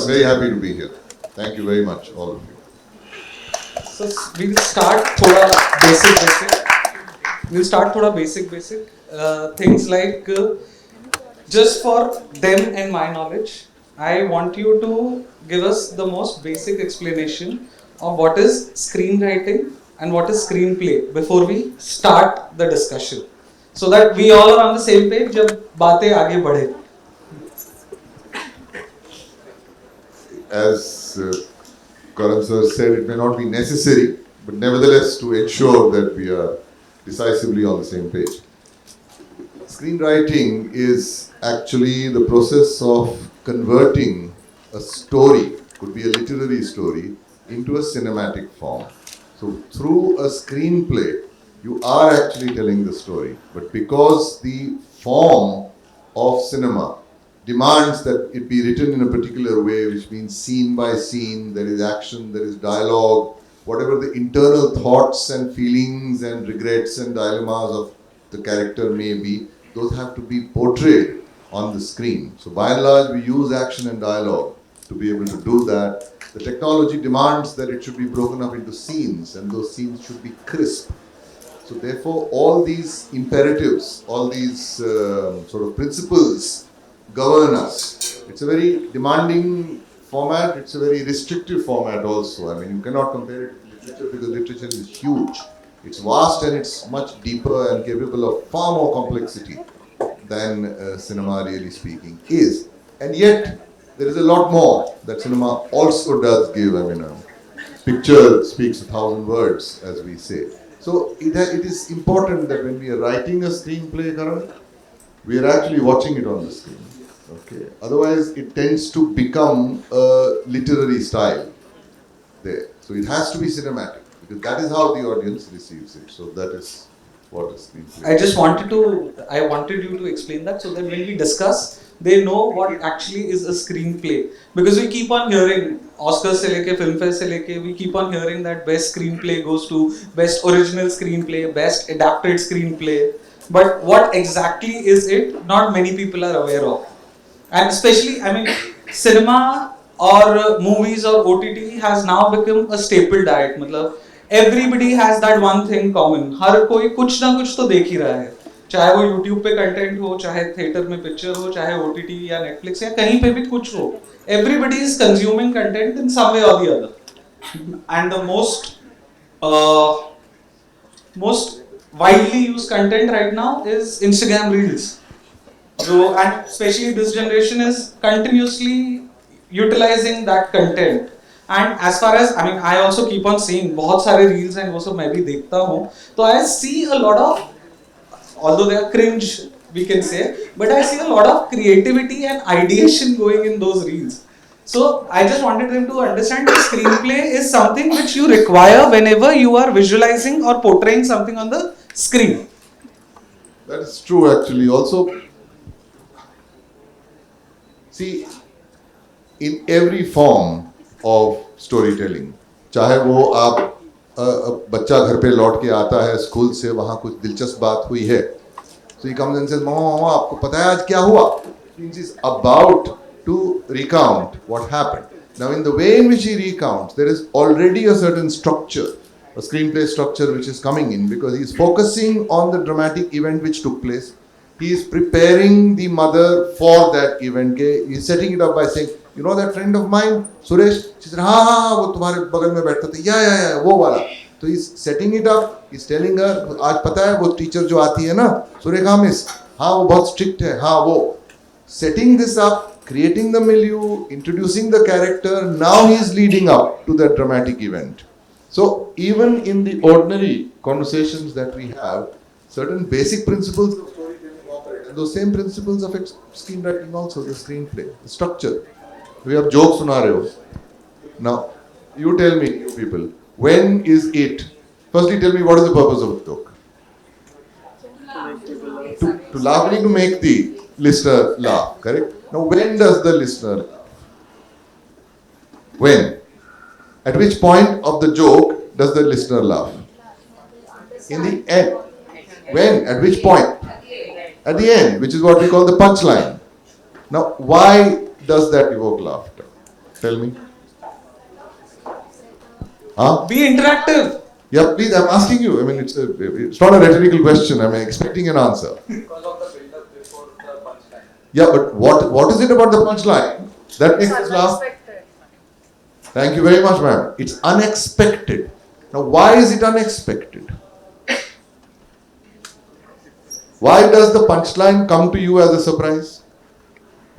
very happy to be here. Thank you very much, all of you. So we'll start thoda basic. We'll start thoda basic. Things like just for them and my knowledge, I want you to give us the most basic explanation of what is screenwriting and what is screenplay before we start the discussion, so that we all are on the same page जब बातें आगे बढ़े. As Karan sir said, it may not be necessary, but nevertheless to ensure that we are decisively on the same page. Screenwriting is actually the process of converting a story, could be a literary story, into a cinematic form. So through a screenplay, you are actually telling the story. But because the form of cinema demands that it be written in a particular way, which means scene by scene, there is action, there is dialogue, whatever the internal thoughts and feelings and regrets and dilemmas of the character may be, those have to be portrayed on the screen. So by and large, we use action and dialogue to be able to do that. The technology demands that it should be broken up into scenes, and those scenes should be crisp. So therefore, all these imperatives, all these sort of principles govern us. It's a very demanding format, it's a very restrictive format also. I mean, you cannot compare it to literature because literature is huge. It's vast and it's much deeper and capable of far more complexity than cinema, really speaking, is. And yet, there is a lot more that cinema also does give. I mean, a picture speaks 1,000 words, as we say. So it is important that when we are writing a screenplay, Karan, we are actually watching it on the screen. Okay. Otherwise, it tends to become a literary style there. So it has to be cinematic, because that is how the audience receives it. So that is what a screenplay is. I wanted you to explain that so that when we discuss, they know what actually is a screenplay. Because we keep on hearing Oscars se leke, Film Fest se leke, we keep on hearing that best screenplay goes to best original screenplay, best adapted screenplay. But what exactly is it? Not many people are aware of. And especially, I mean, cinema or movies or OTT has now become a staple diet. मतलब everybody has that one thing common. हर कोई कुछ ना कुछ तो देख ही रहा है. चाहे वो YouTube पे कंटेंट हो, चाहे थिएटर में पिक्चर हो, चाहे OTT या Netflix या कहीं पे भी कुछ हो. Everybody is consuming content in some way or the other. And the most widely used content right now is Instagram Reels. So, and especially this generation is continuously utilizing that content. And as far as, I mean, I also keep on seeing बहुत सारे reels and वो सब मैं भी देखता हूँ. So I see a lot of, although they are cringe, we can say, but I see a lot of creativity and ideation going in those reels. So I just wanted them to understand that screenplay is something which you require whenever you are visualizing or portraying something on the screen. That is true, actually. Also, see, in every form of storytelling, चाहे वो आप बच्चा घर पे लौट के आता है स्कूल से, वहाँ कुछ दिलचस्प बात हुई है, so he comes and says, "Mama, आपको पता है आज क्या हुआ?" Means he's about to recount what happened. Now, in the way in which he recounts, there is already a certain structure, a screenplay structure which is coming in, because he is focusing on the dramatic event which took place. He is preparing the mother for that event. He is setting it up by saying, "You know that friend of mine, Suresh?" She said, "हाँ, वो तुम्हारे बगल में बैठता था, या, वो वाला." So he's setting it up. He's telling her, "आज पता है वो टीचर जो आती है ना, सुरेखा मिस, हाँ वो बहुत स्ट्रिक्ट है, हाँ वो." Setting this up, creating the milieu, introducing the character. Now he is leading up to that dramatic event. So even in the ordinary conversations that we have, certain basic principles of storytelling operate, and those same principles of screenwriting also, the screenplay, the structure. We have jokes सुना रहे हो. Now, you tell me, you people, when is it? Firstly, tell me what is the purpose of a joke? To laugh, to make the listener laugh, correct? Now, when does the listener laugh? When? At which point of the joke does the listener laugh? In the end. When? At which point? At the end, which is what we call the punchline. Now, why does that evoke laughter? Tell me. Huh? Be interactive. Yeah, please, I'm asking you. I mean, it's not a rhetorical question. I'm expecting an answer. Because of the build-up before the punchline. Yeah, but what is it about the punchline that makes us laugh? Unexpected. Thank you very much, ma'am. It's unexpected. Now, why is it unexpected? Why does the punchline come to you as a surprise?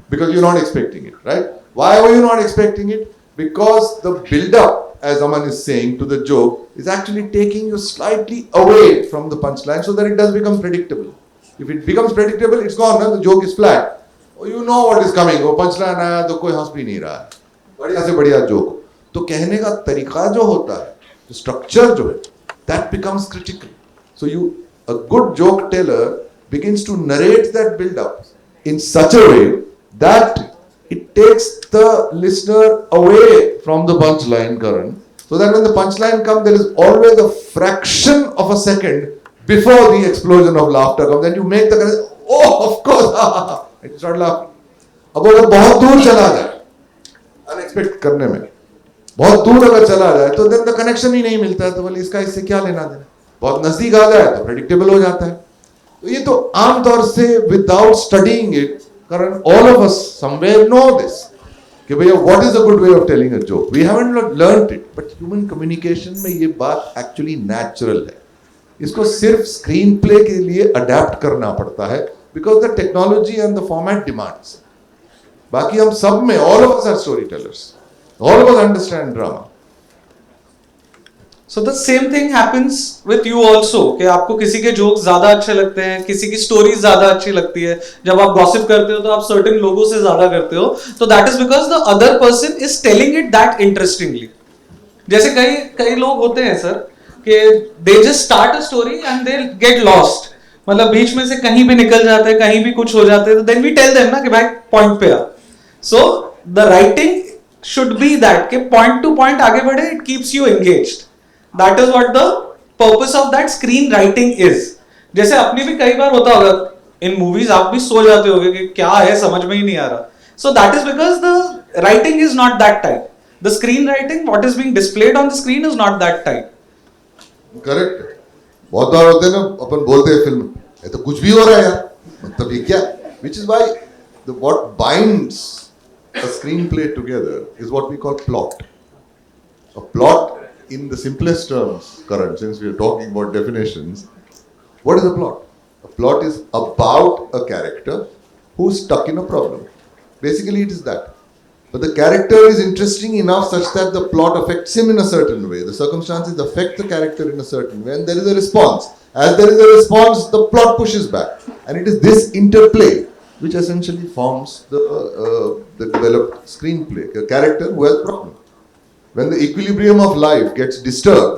Because you're not expecting it, right? Why were you not expecting it? Because the build-up, as Aman is saying, to the joke is actually taking you slightly away from the punchline so that it does become predictable. If it becomes predictable, it's gone, no? The joke is flat. Oh, you know what is coming. Oh, punchline आया तो कोई हंस भी नहीं रहा है. बढ़िया से बढ़िया joke. तो कहने का तरीका जो होता है, the structure जो है, that becomes critical. So a good joke teller begins to narrate that build-up in such a way that it takes the listener away from the punchline, Karan, so that when the punchline comes, there is always a fraction of a second before the explosion of laughter comes, and you make the guy, oh, of course, and start laughing. अब वो अगर बहुत दूर चला जाए, unexpected करने में, बहुत दूर अगर चला जाए, तो then the connection ही नहीं मिलता है, तो बोले इसका इससे क्या लेना देना? बहुत नजदीक आ जाए तो predictable हो जाता है. तो ये तो आमतौर से without studying it, Karan, all of us somewhere know this. कि भैया what is a good way of telling a joke? We haven't learned it, but human communication में ये बात actually natural है. इसको सिर्फ स्क्रीन प्ले के लिए अडेप्ट करना पड़ता है because the technology and the format demands. बाकी हम सब में all of us are storytellers. All of us understand drama. So the same thing happens with you also कि आपको किसी के जोक्स ज्यादा अच्छे लगते हैं, किसी की स्टोरीज ज्यादा अच्छी लगती है. जब आप गॉसिप करते हो तो आप सर्टेन लोगों से ज्यादा करते हो. तो that is because the other person is telling it that interestingly. जैसे कई लोग होते हैं सर कि they just start a story and they get lost. मतलब बीच में से कहीं भी निकल जाते हैं, कहीं भी कुछ हो जाते हैं, तो देन वी टेल देम ना कि भाई पॉइंट पे आ. So the writing should be that कि पॉइंट टू पॉइंट आगे बढ़े. It keeps you engaged. That is what the purpose of that screenwriting is. जैसे अपनी भी कई बार होता होगा in movies, आप भी सो जाते होगे कि क्या है समझ में ही नहीं आ रहा. So that is because the writing is not that type. The screenwriting, what is being displayed on the screen is not that type. Correct. बहुत बार होते हैं ना, अपन बोलते हैं फिल्म ये तो कुछ भी हो रहा है यार, मतलब ये क्या? Which is why what binds a screenplay together is what we call plot. A plot, in the simplest terms, Karan, since we are talking about definitions, what is a plot? A plot is about a character who's stuck in a problem. Basically, it is that. But the character is interesting enough such that the plot affects him in a certain way. The circumstances affect the character in a certain way, and there is a response. As there is a response, the plot pushes back. And it is this interplay which essentially forms the developed screenplay. A character who has a problem. When the equilibrium of life gets disturbed,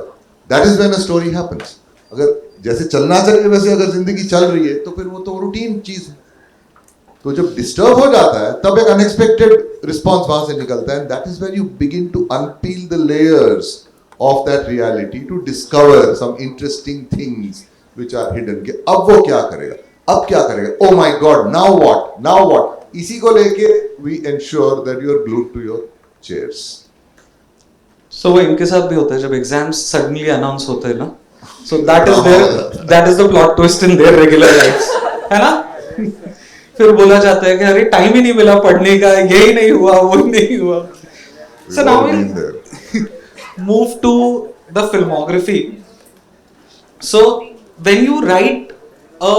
that is when a story happens. अगर जैसे चलना चाहिए वैसे अगर जिंदगी चल रही है तो फिर वो तो रूटीन चीज है. तो जब डिस्टर्ब हो जाता है तब एक अनएक्सपेक्टेड रिस्पॉन्स वहां से निकलता है. And that is where you begin to unpeel the layers of that reality to discover some interesting things which are hidden. कि अब वो क्या करेगा, अब क्या करेगा, oh my God, now what. इसी को लेके we ensure that you are glued to your chairs. So वो इनके साथ भी होता है जब एग्जाम्स सडनली अनाउंस होते हैं ना. So that is the plot twist in their regular lives, है ना. फिर बोला जाता है कि अरे टाइम ही नहीं मिला पढ़ने का, यही नहीं हुआ, वो नहीं हुआ. So now we move to the filmography. So when you write a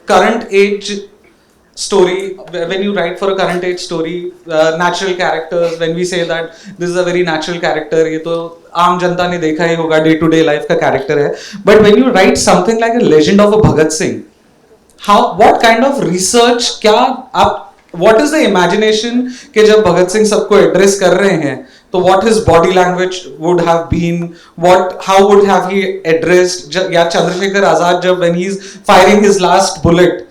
current age story, when you write for a current age story, natural characters, when we say that this is a very natural character, ये तो आम जनता ने देखा ही होगा, day to day life का character है. But when you write something like a legend of a Bhagat Singh, what kind of research, क्या आप, what is the imagination कि जब भगत सिंह सबको एड्रेस कर रहे हैं तो what his body language would have been, how would have he addressed, या चंद्रशेखर आजाद जब when he is firing his last bullet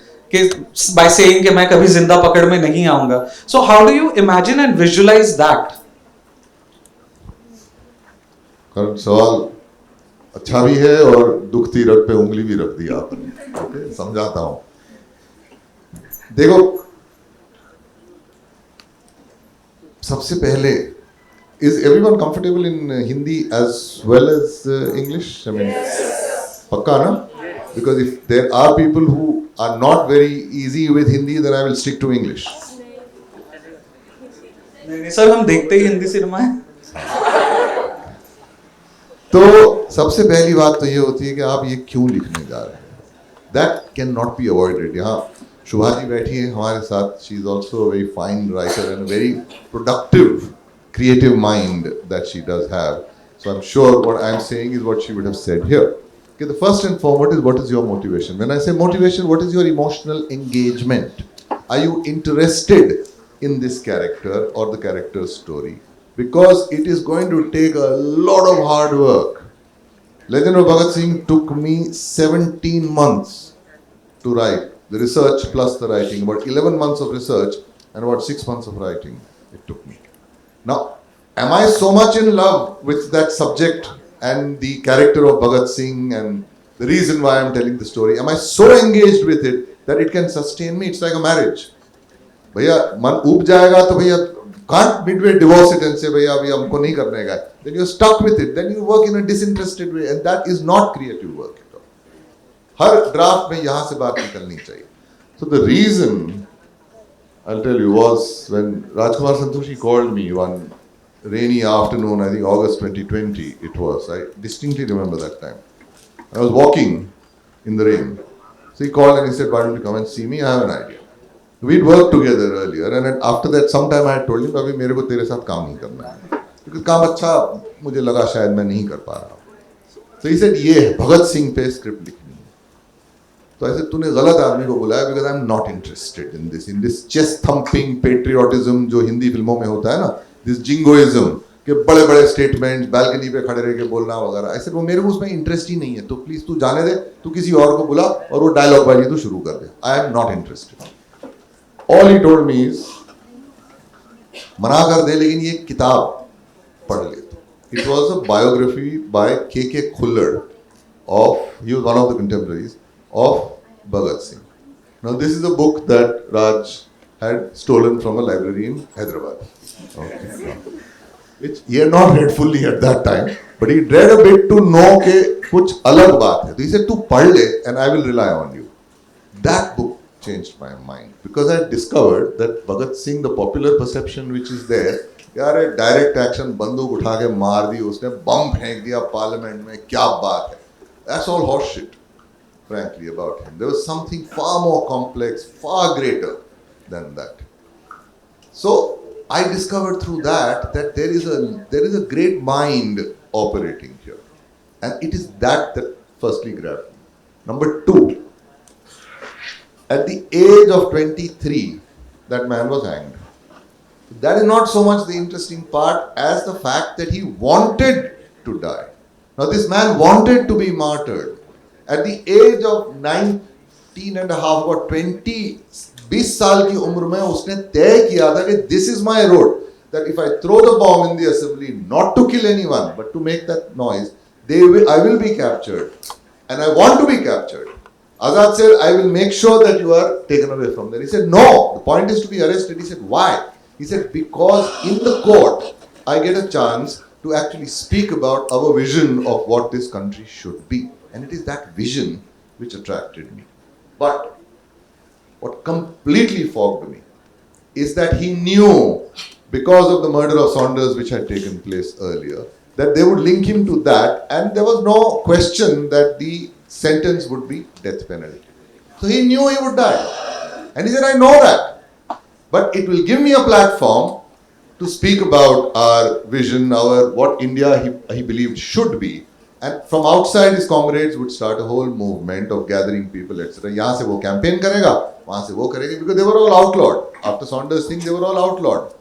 by saying कि मैं कभी जिंदा पकड़ में नहीं आऊंगा. So how do you imagine and visualize that? कारण सवाल अच्छा भी है और दुखती रग पे उंगली भी रख दी आपने. ओके, समझाता हूं. देखो, सबसे पहले is everyone comfortable in Hindi as well as English? I mean, pakka na? Because if there are people who are not very easy with Hindi, then I will stick to English. नहीं sir, हम देखते ही Hindi cinema है. तो सबसे पहली बात तो ये होती है कि आप ये क्यों लिखने जा रहे हैं. That cannot be avoided. यहाँ शुभा जी बैठी है हमारे साथ. She is also a very fine writer and a very productive, creative mind that she does have. So I'm sure what I'm saying is what she would have said here. Okay, the first and foremost is what is your motivation. When I say motivation, what is your emotional engagement? Are you interested in this character or the character's story? Because it is going to take a lot of hard work. Legend of Bhagat Singh took me 17 months to write. The research plus the writing. About 11 months of research and about 6 months of writing it took me. Now, am I so much in love with that subject and the character of Bhagat Singh and the reason why I'm telling the story? Am I so engaged with it that it can sustain me? It's like a marriage. भैया मन ऊब जाएगा तो भैया can't midway divorce it and say भैया अभी हमको नहीं करने का. Then you're stuck with it. Then you work in a disinterested way and that is not creative work at all. Her draft में यहाँ से बात निकलनी चाहिए. So the reason I'll tell you was when Rajkumar Santoshi called me one rainy afternoon, I think August 2020 it was. I distinctly remember that time. I was walking in the rain. So he called and he said, why don't you come and see me? I have an idea. We'd worked together earlier and after that sometime I had told him, अभी मेरे को तेरे साथ काम नहीं करना है. Because काम अच्छा मुझे लगा शायद मैं नहीं कर पा रहा. So he said, ये है भगत सिंह पे स्क्रिप्ट लिखनी है. तो ऐसे तूने गलत आदमी को बुलाया because I'm not interested in this chest thumping patriotism जो हिंदी फिल्मों में होता है ना, this jingoism के बड़े बड़े स्टेटमेंट्स बैल्कनी पे खड़े रह के बोलना वगैरह. ऐसे वो मेरे को उसमें इंटरेस्ट ही नहीं है. तो प्लीज तू जाने दे, तू किसी और को बुला और वो डायलॉग बाजी तू शुरू कर दे. I am not interested. All he told me is मना कर दे लेकिन ये किताब पढ़ ले. It was a biography by K.K. Khullad of, he was one of the contemporaries of Bhagat Singh. Now this is a book that Raj had stolen from a library in Hyderabad. Okay. Which he had not read fully at that time, but he read a bit to know कि कुछ अलग बात है. So he said तू पढ़ ले and I will rely on you. That book changed my mind because I discovered that Bhagat Singh, the popular perception which is there, यार direct action बंदूक उठा के मार दी उसने, बम फेंक दिया पार्लियामेंट में, क्या बात है. That's all horse shit, frankly, about him. There was something far more complex, far greater than that. So I discovered through that there is a great mind operating here, and it is that firstly grabbed me. Number two, at the age of 23, that man was hanged. That is not so much the interesting part as the fact that he wanted to die. Now this man wanted to be martyred. At the age of 19 and a half or 20, 20 साल की उम्र में उसने तय किया था कि this is my road. That if I throw the bomb in the assembly, not to kill anyone, but to make that noise, I will be captured. And I want to be captured. Azad said, I will make sure that you are taken away from there. He said, no, the point is to be arrested. He said, why? He said, because in the court, I get a chance to actually speak about our vision of what this country should be. And it is that vision which attracted me. But what completely fogged me is that he knew, because of the murder of Saunders which had taken place earlier, that they would link him to that, and there was no question that the sentence would be death penalty. So he knew he would die. And he said, I know that. But it will give me a platform to speak about our vision, what India he believed should be. And from outside, his comrades would start a whole movement of gathering people, etc. यहाँ से वो campaign करेगा, वहाँ से वो करेगा, because they were all outlawed. After Saunders thing, they were all outlawed.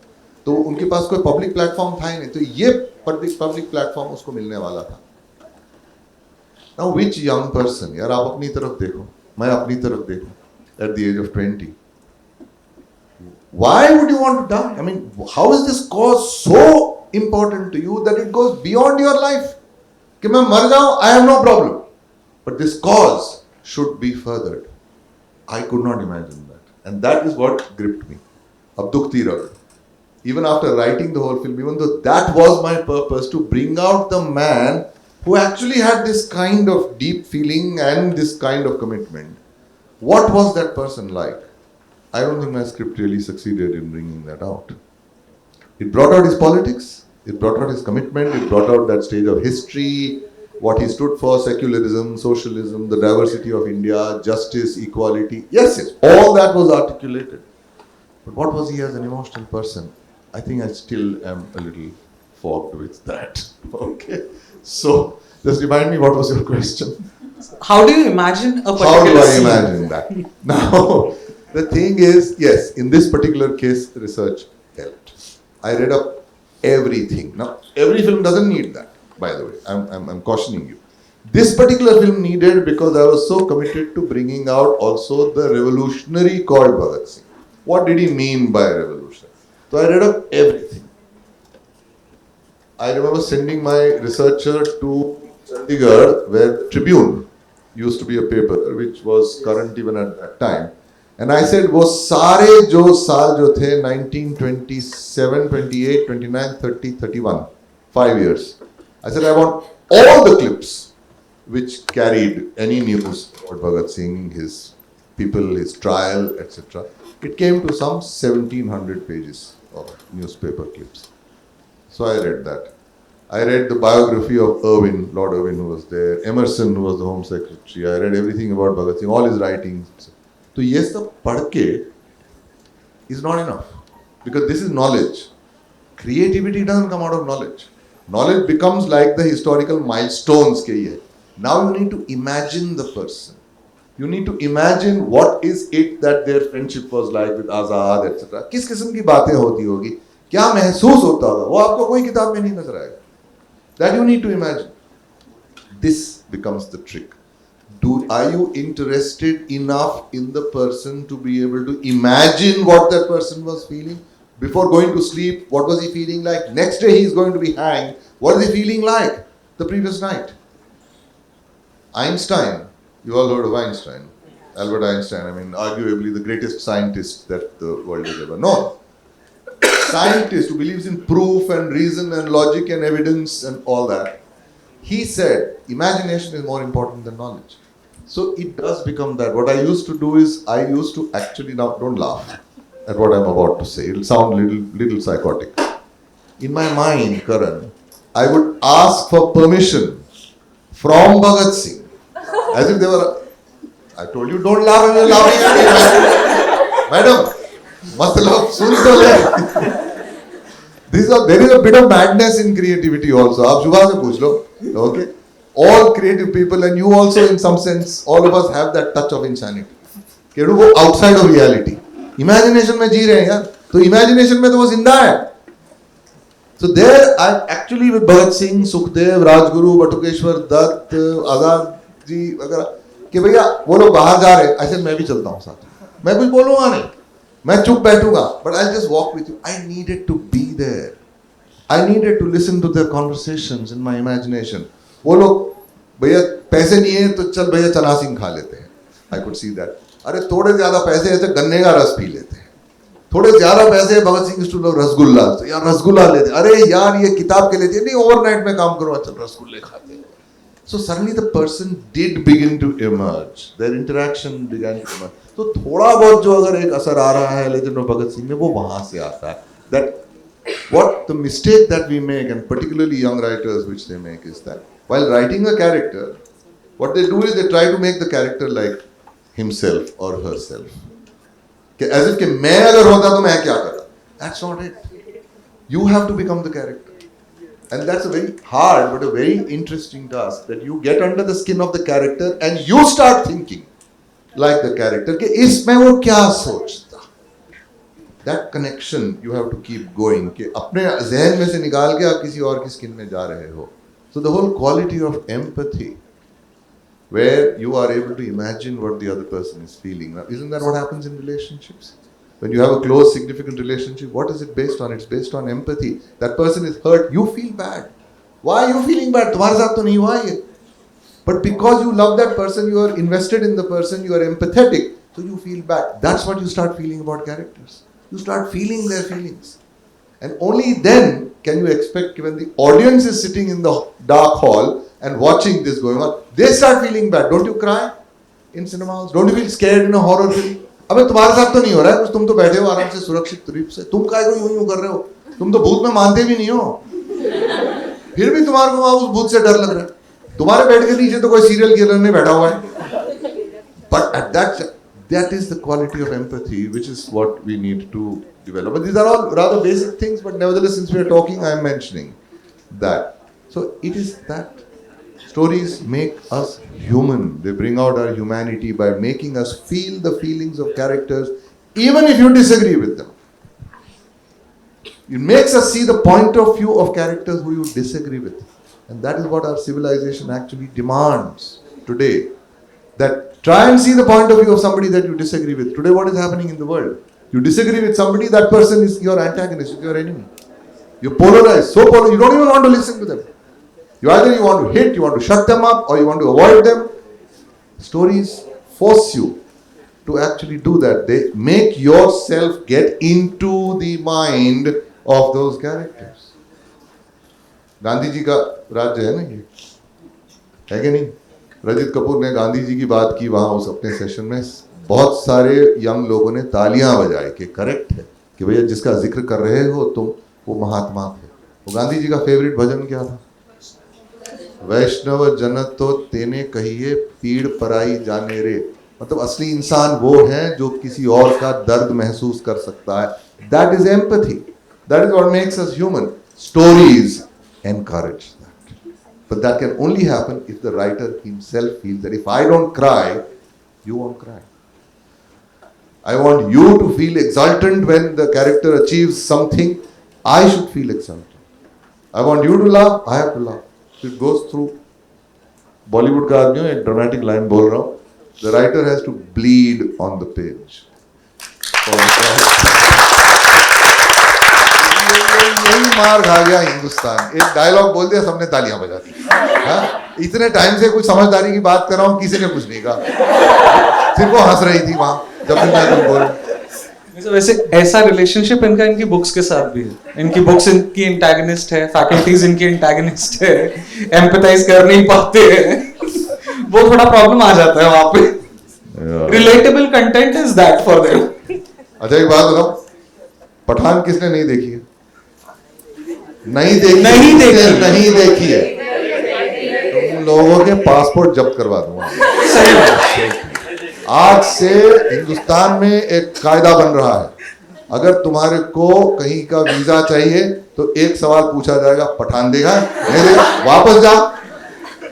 तो उनके पास कोई public platform था ही नहीं. तो ये public platform उसको मिलने वाला था. Now which young person, यार आप अपनी तरफ देखो, मैं अपनी तरफ देखूं, at the age of 20. Why would you want to die? I mean, how is this cause so important to you that it goes beyond your life? कि मैं मर जाऊं, I have no problem. But this cause should be furthered. I could not imagine that. And that is what gripped me. अब दुखती रहो. even after writing the whole film, even though that was my purpose, to bring out the man who actually had this kind of deep feeling and this kind of commitment. What was that person like? I don't think my script really succeeded in bringing that out. It brought out his politics, it brought out his commitment, it brought out that stage of history, what he stood for, secularism, socialism, the diversity of India, justice, equality. Yes, yes, all that was articulated. But what was he as an emotional person? I think I still am a little fogged with that. Okay. So, just remind me, what was your question? How do you imagine a particular How do I scene? imagine that? Now, the thing is, yes, in this particular case, research helped. I read up everything. Now, every film doesn't need that, by the way. I'm cautioning you. This particular film needed because I was so committed to bringing out also the revolutionary called Bhagat Singh. What did he mean by revolution? So I read up everything. I remember sending my researcher to Chandigarh, where Tribune used to be a paper which was current even at that time. And I said, वो सारे जो साल जो थे 1927, 28, 29, 30, 31, 5 years. I said, I want all the clips which carried any news about Bhagat Singh, his people, his trial, etc. It came to some 1700 pages of newspaper clips. So I read that. I read the biography of Irwin, Lord Irwin, who was there, Emerson, who was the Home Secretary. I read everything about Bhagat Singh, all his writings. So yes, the padke is not enough, because this is knowledge. Creativity doesn't come out of knowledge. Knowledge becomes like the historical milestones ke ye. Now you need to imagine the person. You need to imagine what is it that their friendship was like with Azad, etc. किस किस्म की बातें होती होगी, क्या महसूस होता होगा, वो आपको कोई किताब में नहीं नजर आएगा. That you need to imagine. This becomes the trick. Are you interested enough in the person to be able to imagine what that person was feeling? Before going to sleep, what was he feeling like? Next day he is going to be hanged. What is he feeling like the previous night? Einstein, you all heard of Einstein. Albert Einstein, I mean, arguably the greatest scientist that the world has ever known. Scientist who believes in proof and reason and logic and evidence and all that. He said, imagination is more important than knowledge. So it does become that. What I used to do is, I used to actually, now don't laugh at what I'm about to say. It'll sound little psychotic. In my mind, Karan, I would ask for permission from Bhagat Singh. As if they were, I told you don't laugh and you're laughing at me. Madam, matlab, sun to le. There is a bit of madness in creativity also. आप शुभा से पूछ लो, okay? All creative people, and you also in some sense, all of us have that touch of insanity. कि वो outside of reality. Imagination में जी रहे हैं यार, तो imagination में तो वो जिंदा है. So there, I actually with Bhagat Singh, Sukhdev, Rajguru, Batukeshwar Dutt, Azad जी वगैरह, कि भैया वो लोग बाहर जा रहे हैं, ऐसे मैं भी चलता हूँ साथ. मैं कुछ बोलूँगा नहीं, मैं चुप बैठूंगा, but I'll just walk with you. I needed to be there. I needed to listen to their conversations in my imagination. वो लोग भैया पैसे नहीं है तो चल भैया चना सिंह खा लेते हैं. I could see that. अरे थोड़े ज्यादा पैसे है तो गन्ने का रस पी लेते हैं. थोड़े ज्यादा पैसे है भगत सिंह स्टूल रसगुल्ला, तो यार रसगुल्ला लेते हैं. अरे यार ये किताब के लेते हैं, नहीं ओवरनाइट में काम करो, चल रसगुल्ले खाते हैं. So suddenly the person did begin to emerge. Their interaction began to emerge. तो थोड़ा बहुत जो अगर एक असर आ रहा है लेजेंड ऑफ भगत सिंह में, वो वहां से आता है. That what the mistake that we make, and particularly young writers which they make, is that while writing a character, what they do is they try to make the character like himself or herself. As if कि मैं अगर होता तो मैं क्या करता. That's not it. You have to become the character. And that's a very hard but a very interesting task, that you get under the skin of the character and you start thinking like the character कि इसमें वो क्या सोचता. That connection you have to keep going, कि अपने ज़हन में से निकाल के आप किसी और की स्किन में जा रहे हो. So the whole quality of empathy, where you are able to imagine what the other person is feeling. Now, isn't that what happens in relationships? When you have a close, significant relationship, what is it based on? It's based on empathy. That person is hurt, you feel bad. Why are you feeling bad? तुम्हारे साथ तो नहीं हुआ ये. But because you love that person, you are invested in the person, you are empathetic, so you feel bad. That's what you start feeling about characters. You start feeling their feelings. And only then can you expect, when the audience is sitting in the dark hall and watching this going on, they start feeling bad. Don't you cry in cinema halls? Don't you feel scared in a horror film? अबे तुम्हारे साथ तो नहीं हो रहा है कुछ, तुम तो बैठे हो आराम से सुरक्षित रूप से, तुम काय को यूं कर रहे हो, तुम तो भूत में मानते भी नहीं हो, फिर भी तुम्हारे को उस भूत से डर लग रहा है, तुम्हारे बेड के नीचे तो कोई सीरियल किलर नहीं बैठा हुआ है. But at that is the quality of empathy, which is what we need to develop. But these are all rather basic things, but nevertheless, since we are talking, I am mentioning that. So it is that stories make us human. They bring out our humanity by making us feel the feelings of characters, even if you disagree with them. It makes us see the point of view of characters who you disagree with. And that is what our civilization actually demands today. That try and see the point of view of somebody that you disagree with. Today what is happening in the world? You disagree with somebody, that person is your antagonist, is your enemy. You're polarized, so polarized, you don't even want to listen to them. You want to hit, you want to shut them up, or you want to avoid them. Stories force you to actually do that. They make yourself get into the mind of those characters. Gandhi ji का राज्य है ना ये, है कि नहीं? रजत कपूर ने गांधी जी की बात की वहाँ उस अपने सेशन में, बहुत सारे यंग लोगों ने तालियां बजाई कि करेक्ट है कि भैया जिसका जिक्र कर रहे हो तुम, वो महात्मा थे. वो गांधी जी का फेवरेट भजन क्या था? वैष्णव जन तो तेने कहिए पीड़ पराई जाने रे. मतलब असली इंसान वो है जो किसी और का दर्द महसूस कर सकता है. That is empathy. That is what makes us human. Stories encourage that. But that can only happen if the writer himself feels that if I don't cry, you won't cry. I want you to feel exultant when the character achieves something. I should feel exultant. I want you to laugh. I have to laugh. It goes through. Bollywood का आदमी हूँ, एक dramatic line बोल रहा हूँ. The writer has to bleed on the page. यही मार खा गया हिंदुस्तान. एक डायलॉग बोल दिया, सबने तालियां बजा दी. इतने टाइम से कुछ समझदारी की बात कर रहा हूँ, किसी ने कुछ नहीं कहा, सिर्फ वो हंस रही थी वहां जब भी मैं कुछ बोल. वैसे ऐसा रिलेशनशिप इनका इनकी बुक्स के साथ भी है. इनकी बुक्स इनकी एंटागनिस्ट है, फैकल्टीज इनकी एंटागनिस्ट है, एम्पैथाइज कर नहीं पाते हैं. वो थोड़ा प्रॉब्लम आ जाता है वहां पे. Relatable content is that for them. अच्छा एक बात बताओ, पठान किसने नहीं देखी है? नहीं देखी है. तुम लोगों के पासपोर्ट जब्त करवा दूंगा. आज से हिंदुस्तान में एक कायदा बन रहा है, अगर तुम्हारे को कहीं का वीजा चाहिए तो एक सवाल पूछा जाएगा, पठान देखा? नहीं देखा, वापस जा,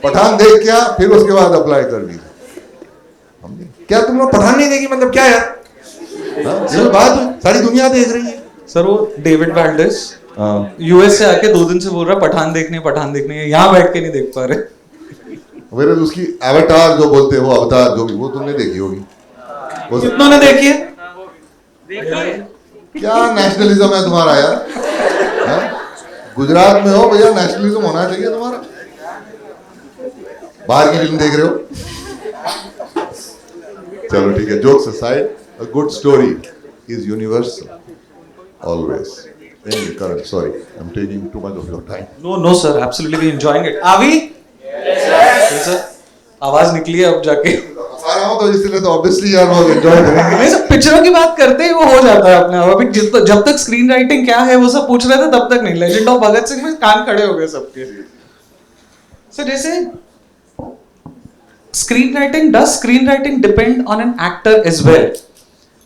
पठान देख क्या, फिर उसके बाद अप्लाई कर वीजा. क्या तुम लोग पठान नहीं देखी? मतलब क्या यार, बात सारी दुनिया देख रही है. सर वो डेविड वैल्डेस यूएस से आके 2 दिन से बोल रहा है पठान देखनी है, यहाँ बैठ के नहीं देख पा रहे. मेरे उसकी अवतार जो बोलते हैं, वो अवतार जो भी, वो तुमने देखी होगी. कितनों ने देखी है? क्या नेशनलिज्म है तुम्हारा यार? गुजरात में हो भैया, नेशनलिज्म होना चाहिए तुम्हारा. बाहर की फिल्म देख रहे हो. चलो ठीक है, jokes aside, a good story is universal always. Anyway, Karan, sorry, I'm taking too much of your time. No, sir, absolutely, we enjoying it. Are we? Yes, sir. आवाज निकली है अब जाके. आ रहा हूँ तो इसलिए तो obviously यार वो enjoy करेंगे. नहीं सर, पिक्चरों की बात करते ही वो हो जाता है अपने आप. अभी जब तक स्क्रीन राइटिंग क्या है वो सब पूछ रहे थे, तब तक नहीं. लेजेंड ऑफ भगत सिंह में कान खड़े हो गए सबके. सर जैसे screen writing depend on an actor as well.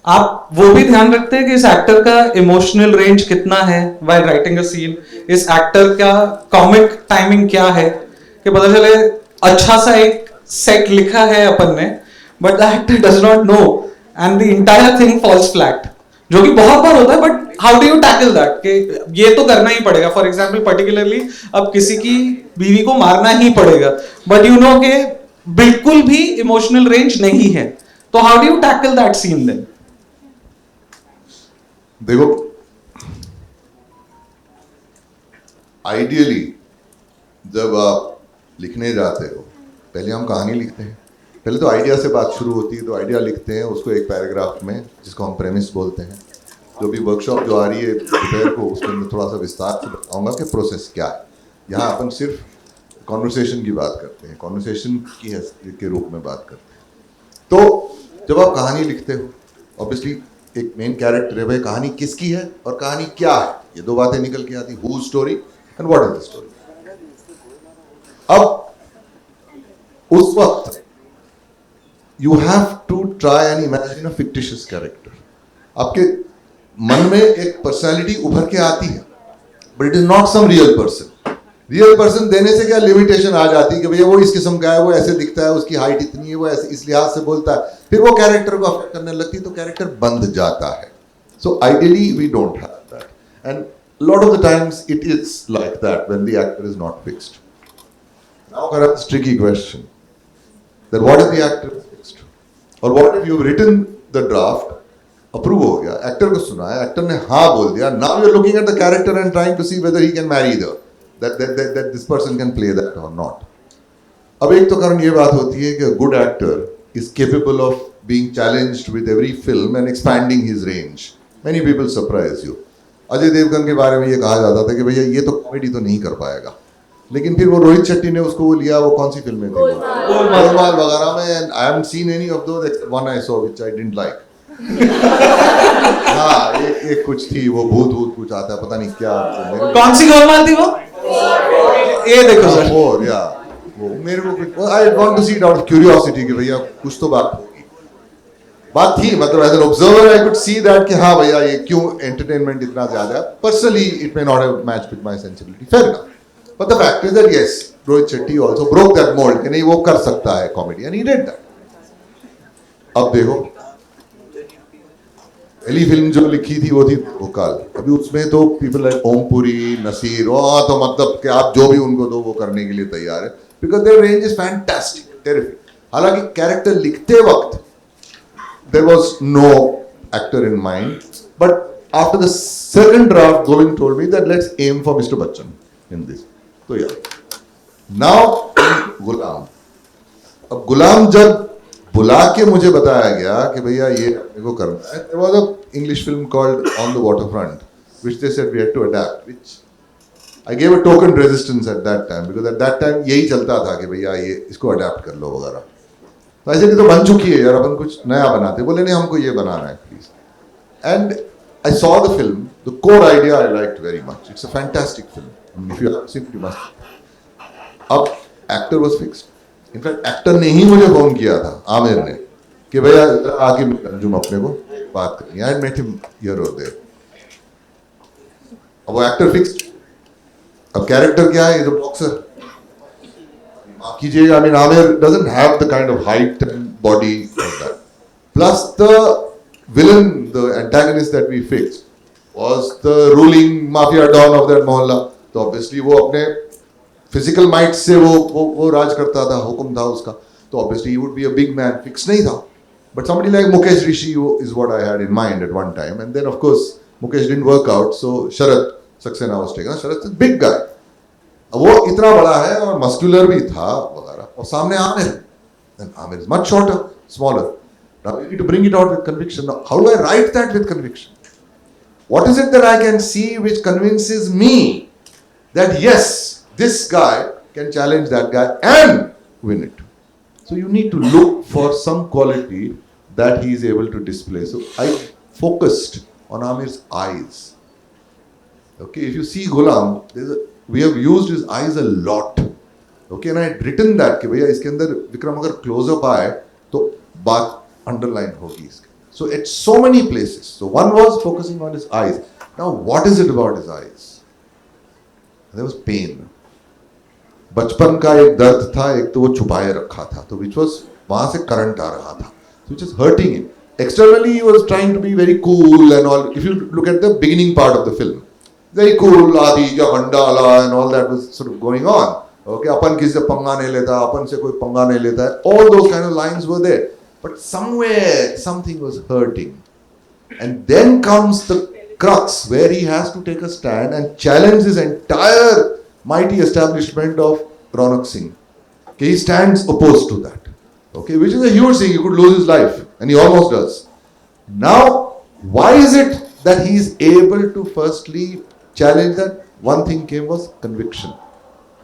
आप वो भी ध्यान रखते हैं कि इस एक्टर का इमोशनल रेंज कितना है व्हाइल राइटिंग अ सीन, इस एक्टर का कॉमिक टाइमिंग क्या है, कि पता चले अच्छा सा एक सेट लिखा है अपन ने, but the actor does not know and the entire thing falls flat, जो कि बहुत बार होता है. But how do you tackle that कि ये तो करना ही पड़ेगा. फॉर एग्जाम्पल पर्टिकुलरली अब किसी की बीवी को मारना ही पड़ेगा, बट यू नो कि बिल्कुल भी इमोशनल रेंज नहीं है, तो how do you tackle that scene then? देखो, आइडियली जब आप लिखने जाते हो, पहले हम कहानी लिखते हैं. पहले तो आइडिया से बात शुरू होती है, तो आइडिया लिखते हैं, उसको एक पैराग्राफ में, जिसको हम प्रेमिस बोलते हैं, जो भी वर्कशॉप जो आ रही है दोपहर को, उसके अंदर थोड़ा सा विस्तार से बताऊंगा कि प्रोसेस क्या है. यहाँ अपन सिर्फ कॉन्वर्सेशन की बात करते हैं, कॉन्वर्सेशन की हैसियत के रूप में बात करते हैं. तो जब आप कहानी लिखते हो, ऑब्वियसली एक मेन कैरेक्टर है, भाई कहानी किसकी है और कहानी क्या है, ये दो बातें निकल के आती. Who story and what is the story. अब उस वक्त you have to try and imagine a fictitious character. आपके मन में एक पर्सनालिटी उभर के आती है, but it is not some real person. Real person देने से क्या लिमिटेशन आ जाती है कि भैया वो इस किस्म का है, वो ऐसे दिखता है, उसकी हाइट इतनी है, वो ऐसे इस लिहाज से बोलता है, फिर वो कैरेक्टर को अफेक्ट करने लगती है, तो कैरेक्टर बंध जाता है. So ideally we don't have that, and lot of the times it is like that when the actor is not fixed. Now comes tricky question, that what if the actor is fixed, or what if you've written the draft, approve हो गया, actor को सुना है, actor ने हाँ बोल दिया, now you are looking at the character and trying to see whether he can marry that this person can play that or not. अब एक तो कारण ये बात होती है कि a good actor is capable of being challenged with every film and expanding his range. Many people surprise you. Ajay Devgan के बारे में ये कहा जाता था कि भैया ये तो कॉमेडी तो नहीं कर पाएगा, लेकिन फिर वो रोहित शेट्टी ने उसको वो लिया, वो कौन सी फिल्म में थी, गोलमाल वगैरह में, and I haven't seen any of those except one I saw which I didn't like. हाँ, एक कुछ थी, वो भूत कुछ आता है, पता नहीं क्या. कौन सी गोलमाल थी वो? ये देखो सर. और या वो मेरे को I want to see it out of curiosity कि भैया कुछ तो बात होगी. बात थी, मतलब as an observer I could see that कि हाँ भैया ये क्यों एंटरटेनमेंट इतना ज्यादा है. Personally it may not have matched with my sensibility, fair enough, but the fact is that yes, Rohit Shetty also broke that mould कि नहीं वो कर सकता है comedy, and he did that. अब देखो पहली फिल्म जो लिखी थी वो थी भोकाल. अभी उसमें तो पीपल लाइक ओमपुरी, नसीर, तो मतलब कि आप जो भी उनको दो वो करने के लिए तैयार है, because their range is fantastic, terrific. हालांकि कैरेक्टर लिखते वक्त there was no actor in mind, but after the second draft Govind told me that let's aim for mister Bachchan in this. तो या नाउ गुलाम. अब गुलाम जब बुला के मुझे बताया गया कि भैया ये अपने को करना है, there was a English film called On the Waterfront, which they said we had to adapt, which I gave a token resistance at that time, because at that time यही चलता था कि भैया ये इसको अडेप्ट कर लो वगैरह. तो ऐसे नहीं तो बन चुकी है यार, अपन कुछ नया बनाते. बोले नहीं हमको ये बनाना है please. And I saw the film, the core idea I liked very much. It's a fantastic film. If you have seen it, you must. अब actor was fixed. In fact actor ने ही मुझे फोन किया था, आमिर ने, कि भैया आके अंजुम अपने को बात करनी है. आई मेट हिम हियर और देयर. अब वो एक्टर फिक्स्ड. अब कैरेक्टर क्या है, इज अ बॉक्सर. माफ कीजिएगा, I mean Aamir doesn't have the kind of height and body like that. Plus the villain, the antagonist that we fixed was the ruling mafia don of that mohalla. तो obviously वो अपने physical might say वो राज करता था, हुक्म था उसका. तो obviously he would be a big man. Fix नहीं था, but somebody like Mukesh Rishi is what I had in mind at one time, and then of course Mukesh didn't work out, so Sharad Saxena was taken. Sharad is big guy, वो इतना बड़ा है और muscular भी था वगैरह, और सामने Aamir, and Aamir is much shorter, smaller. Now you need to bring it out with conviction. How do I write that with conviction? What is it that I can see which convinces me that yes, this guy can challenge that guy and win it. So you need to look for some quality that he is able to display. So I focused on Amir's eyes. Okay, if you see Ghulam, we have used his eyes a lot. Okay, and I had written that कि भैया इसके अंदर विक्रम अगर close up आए तो बात underline होगी इसके. So at so many places. So one was focusing on his eyes. Now what is it about his eyes? There was pain. बचपन का एक दर्द था, एक तो वो छुपाए रखा था, तो which was वहां से करंट आ रहा था, which was hurting him. Externally he was trying to be very cool and all. If you look at the beginning part of the film, very cool, आदि या भंडाला and all that was sort of going on. Okay, अपन किसी से पंगा नहीं लेता, अपन से कोई पंगा नहीं लेता है. All those kind of lines were there, but somewhere something was hurting, and then comes the crux where he has to take a stand and challenge his entire mighty establishment of Ronak Singh. Okay, he stands opposed to that. Okay, which is a huge thing. He could lose his life, and he almost does. Now, why is it that he is able to firstly challenge that. One thing came was conviction.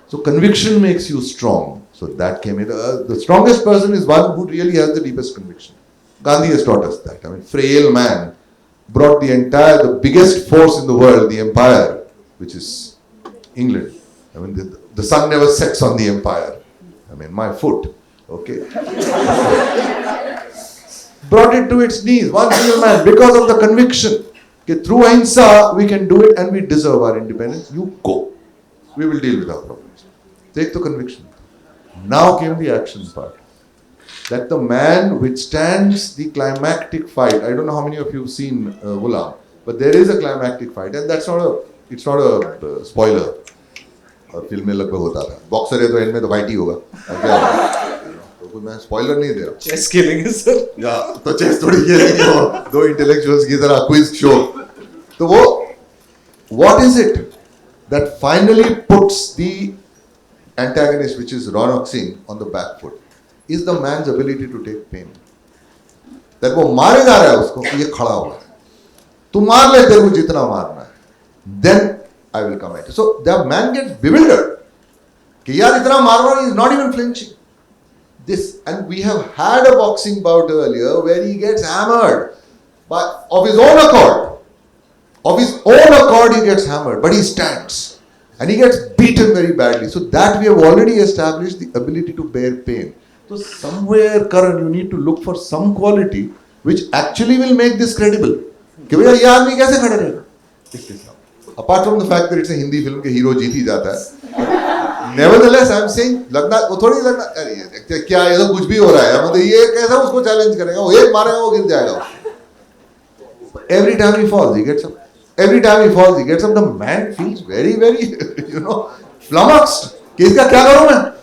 So conviction makes you strong. So that came in. The strongest person is one who really has the deepest conviction. Gandhi has taught us that. I mean, frail man brought the biggest force in the world, the empire, which is England. I mean, the sun never sets on the empire. I mean, my foot. Okay. Brought it to its knees. One single man, because of the conviction. Okay, through ahimsa, we can do it and we deserve our independence. You go. We will deal with our problems. Take the conviction. Now came the action part. That the man withstands the climactic fight. I don't know how many of you have seen Ghulam, but there is a climactic fight, and it's not a spoiler. Film में लगभग होता था. Boxer है तो and में तो fight ही होगा. तो मैं स्पॉइलर नहीं दे रहा. Chess killing is sir. या तो चेस थोड़ी खेलेंगे वो दो इंटेलेक्चुअल्स की तरह क्विज शो. तो वो what is it that finally puts the antagonist, which is Ronak Singh, on the back foot, is the man's ability to take pain. That वो मारे जा रहा है उसको, ये खड़ा हुआ है. तू मार ले तेरे को जितना मारना है. Then I will come at you. So the man gets bewildered. कि यार इतना मार रहा है, he is not even flinching. And we have had a boxing bout earlier where he gets hammered of his own accord. Of his own accord he gets hammered, but he stands. And he gets beaten very badly. So that we have already established the ability to bear pain. So somewhere, Karan, you need to look for some quality which actually will make this credible. कि भैया ये आदमी कैसे खड़े रहेगा? इसके साथ. Apart from the fact that it's a Hindi film के hero जीत ही जाता है. Nevertheless, I'm saying लगना वो थोड़ी लगना अरे क्या ये तो कुछ भी हो रहा है. मतलब ये कैसा उसको चैलेंज करेगा? वो एक मारेगा वो गिर जाएगा. Every time he falls, he gets up. Every time he falls, he gets up. The man feels very, very, flummoxed. कि इसका क्या करूँ मैं?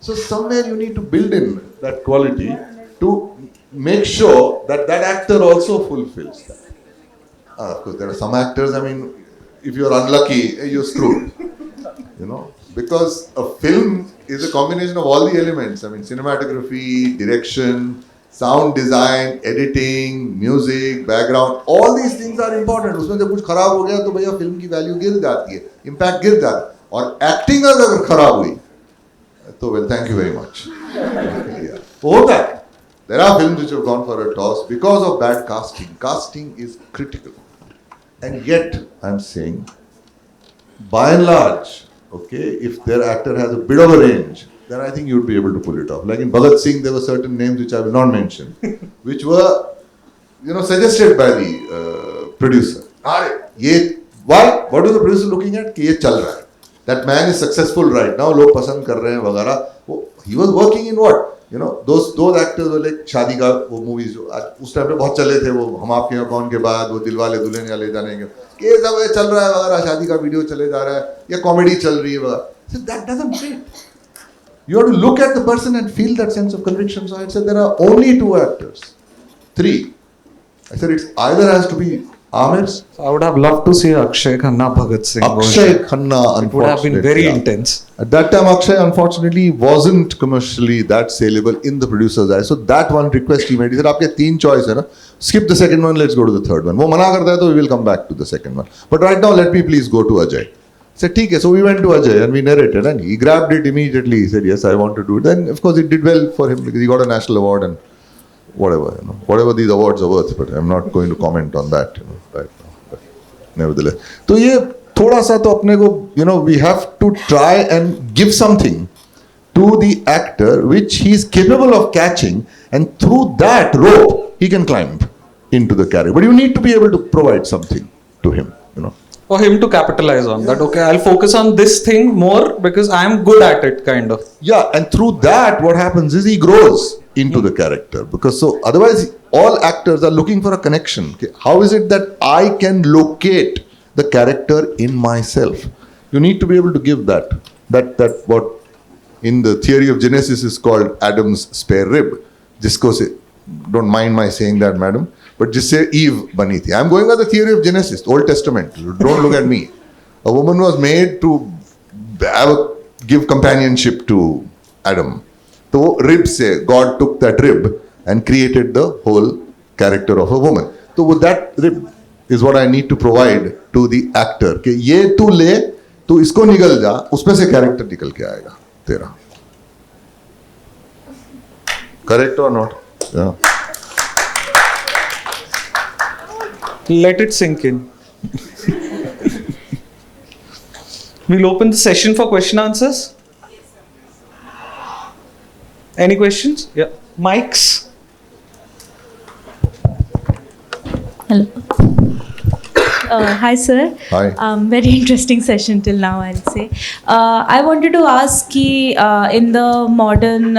So somewhere you need to build in that quality to make sure that that actor also fulfills that. Of course, there are some actors, I mean, if you're unlucky, you're screwed. Because a film is a combination of all the elements. I mean, cinematography, direction, sound design, editing, music, background, all these things are important. उसमें जब कुछ खराब हो गया तो भैया film की value गिर जाती है, इम्पैक्ट गिर जाता है. और एक्टिंग अगर खराब हुई तो well, thank you very much. वो होता है. There are films which have gone for a toss because of bad casting. Casting is critical. And yet, I'm saying, by and large, okay, if their actor has a bit of a range, then I think you'd be able to pull it off. Like in Bhagat Singh, there were certain names which I will not mention, which were, suggested by the producer. Why? What was the producer looking at? कि ये चल रहा है. That man is successful right now. लोग पसंद कर रहे हैं वगैरह. He was working in what? Those actors were like शादी का वो movies जो उस टाइम पे बहुत चले थे. वो हम आपके यहाँ कौन के बाद वो दिलवाले दुल्हनिया ले जाने के ये सब चल रहा है वगैरह. शादी का वीडियो चले जा रहा है या कॉमेडी चल रही है वगैरह. So that doesn't fit. You have to look at the person and feel that sense of conviction. So I said there are only two actors, three. I said it's either has to be Amir. So I would have loved to see Akshay Khanna, Bhagat Singh. Akshay Khanna, it would have been very intense. At that time, Akshay unfortunately wasn't commercially that saleable in the producer's eye. So that one request he made. He said, "आपके तीन choice है ना? Skip the second one. Let's go to the third one." वो मना करता है तो we will come back to the second one. But right now, let me please go to Ajay. I said, "ठीक है." So we went to Ajay and we narrated, and he grabbed it immediately. He said, "Yes, I want to do it." Then of course it did well for him because he got a national award and whatever these awards are worth. But I'm not going to comment on that right now. But nevertheless, तो ये थोड़ा सा तो अपने को we have to try and give something to the actor which he is capable of catching, and through that rope he can climb into the character. But you need to be able to provide something to him. For him to capitalize on that. Okay, I'll focus on this thing more because I'm good at it, kind of. Yeah, and through that, what happens is he grows into the character. Because so otherwise, all actors are looking for a connection. Okay, how is it that I can locate the character in myself? You need to be able to give that. That what in the theory of Genesis is called Adam's spare rib. जिसको से, don't mind my saying that, madam. But just say Eve bani thi. I'm going by the theory of Genesis, Old Testament. Don't look at me. A woman was made to give companionship to Adam. So rib se, God took that rib and created the whole character of a woman. So with that rib, is what I need to provide to the actor कि ये तू ले, तू इसको निकल जा, उसमें से कैरेक्टर निकल के आएगा तेरा. Correct or not? Yeah. Let it sink in. We'll open the session for question answers. Any questions? Yeah. Mics. Hello. Hi, sir. Hi. Very interesting session till now, I'll say. I wanted to ask ki, in the modern